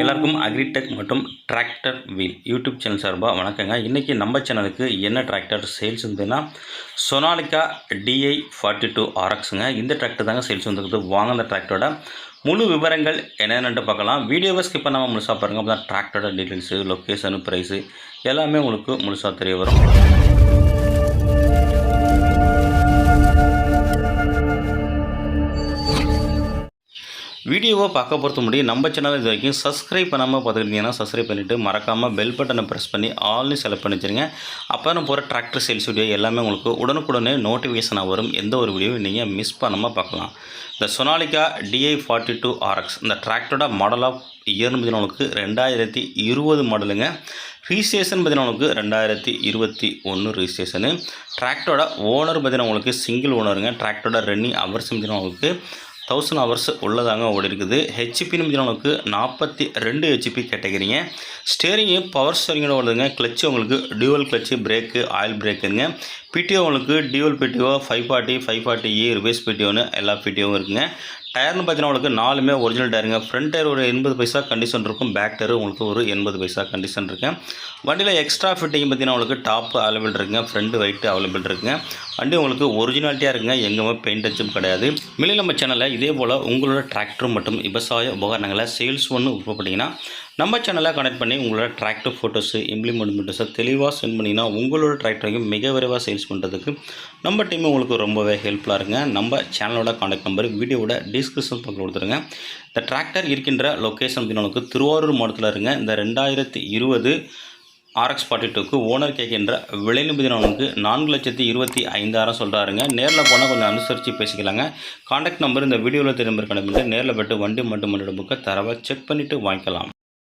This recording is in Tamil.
எல்லாருக்கும் அக்ரிடெக் மற்றும் டிராக்டர் வீல் யூடியூப் சேனல் சார்பாக வணக்கங்க. இன்றைக்கி நம்ம சேனலுக்கு என்ன டிராக்டர் சேல்ஸ் இருந்ததுன்னா சொனாலிகா DI42 RXங்க. இந்த டிராக்டர் தாங்க சேல்ஸ் வந்துருக்குது. வாங்க அந்த டிராக்டரோட முழு விவரங்கள் என்னென்னு பார்க்கலாம். வீடியோவை ஸ்கிப் பண்ணாமல் முழுசாக பாருங்கள். அப்போ தான் டிராக்டரோட டீட்டெயில்ஸு, லொக்கேஷனு, ப்ரைஸு எல்லாமே உங்களுக்கு முழுசாக தெரிய வரும். வீடியோவை பார்க்க பொறுத்த முடியும் நம்ம சேனல் இது வரைக்கும் சப்ஸ்கிரைப் பண்ணாமல் பார்த்துக்கிட்டிங்கன்னா சப்ஸ்கிரைப் பண்ணிவிட்டு மறக்காமல் பெல் பட்டனை ப்ரெஸ் பண்ணி ஆல்னு செலக்ட் பண்ணி வச்சுருங்க. அப்போ நான் போகிற டிராக்டர் சேல்ஸ் வீடியோ எல்லாமே உங்களுக்கு உடனுக்குடனே நோட்டிஃபிகேஷனாக வரும். எந்த ஒரு வீடியோவும் நீங்கள் மிஸ் பண்ணாமல் பார்க்கலாம். இந்த சொனாலிகா DI42 RX இந்த டிராக்டரோட மாடல் ஆஃப் இயர்னு பார்த்தீங்கன்னா உங்களுக்கு 2020 மாடலுங்க. ரிஜிஸ்ட்ரேஷன் பார்த்தீங்கன்னா உங்களுக்கு 2021 ரிஜிஸ்ட்ரேஷனு. டிராக்டரோட ஓனர் பார்த்தீங்கன்னா உங்களுக்கு சிங்கிள் ஓனருங்க. டிராக்டரோட ரன்னிங் ஹவர்ஸ் பார்த்தீங்கன்னா உங்களுக்கு 1000 ஹவர்ஸ் உள்ளதாங்க ஓடி இருக்குது. ஹெச்பின்னு பார்த்தீங்கன்னா உங்களுக்கு 42 ஹெச்பி கேட்டகரிங்க. ஸ்டேரிங்கு பவர் ஸ்டேரிங்கோட ஓடுதுங்க. கிளச்சு உங்களுக்கு டியூவல் கிளச்சு, பிரேக்கு, ஆயில் பிரேக்குங்க. பிடிஓ உங்களுக்கு டியூவல் பிடிஓ 540, 540E ரிவர்ஸ் பிடிஓன்னு எல்லா பிடிஓவும் இருக்குங்க. டயர்னு பார்த்தீங்கன்னா உங்களுக்கு 4மே ஒரிஜினல் டயருங்க. ஃப்ரண்ட் டயர் ஒரு 80 பைசா கண்டிஷன் இருக்கும். பேக் டயர் உங்களுக்கு ஒரு 80 பைசா கண்டிஷன் இருக்குங்க. வண்டியில் எக்ஸ்ட்ரா ஃபிட்டிங் பார்த்தீங்கன்னா உங்களுக்கு டாப்பு அவைலபிள் இருக்குங்க. ஃப்ரண்ட் ஒயிட்டு அவைலபிள் இருக்குங்க. வண்டி உங்களுக்கு ஒரிஜினாலிட்டியாக இருக்குங்க. எங்கேயுமே பெயிண்ட் டச்சும் கிடையாது. மேலும் நம்ம சேனலில் இதே போல் உங்களோட டிராக்டர் மற்றும் விவசாய உபகரணங்களை சேல்ஸ் ஒன்று விருப்பப்பட்டீங்கன்னா நம்ம சேனலை கனெக்ட் பண்ணி உங்களோட டிராக்டர் ஃபோட்டோஸு, இம்ப்ளிமெண்ட்ஸை தெளிவாக சென்ட் பண்ணிங்கன்னா உங்களோட டிராக்டரையும் மிக விரைவாக சேல்ஸ் பண்ணுறதுக்கு நம்ம டீம் உங்களுக்கு ரொம்பவே ஹெல்ப்ஃபுல்லாக இருக்குங்க. நம்ம சேனலோட கான்டாக்ட் நம்பர் வீடியோவோட டிஸ்கிரிப்ஷன் பக்கம் கொடுத்துருங்க. இந்த டிராக்டர் இருக்கின்ற லொக்கேஷன் உங்களுக்கு திருவாரூர் மாவட்டத்தில் இருங்க. இந்த 2020 RX42க்கு ஓனர் கேட்கின்ற விலைன்னு பார்த்தீங்கன்னா 4,25,000 சொல்கிறாருங்க. நேரில் போனால் கொஞ்சம் அனுசரித்து பேசிக்கலாங்க. கான்டாக்ட் நம்பர் இந்த வீடியோவில் திரும்ப கணக்கு நேரில் போய்ட்டு வண்டி மட்டும் புக்கை தரவை செக் பண்ணிவிட்டு வாங்கிக்கலாம்.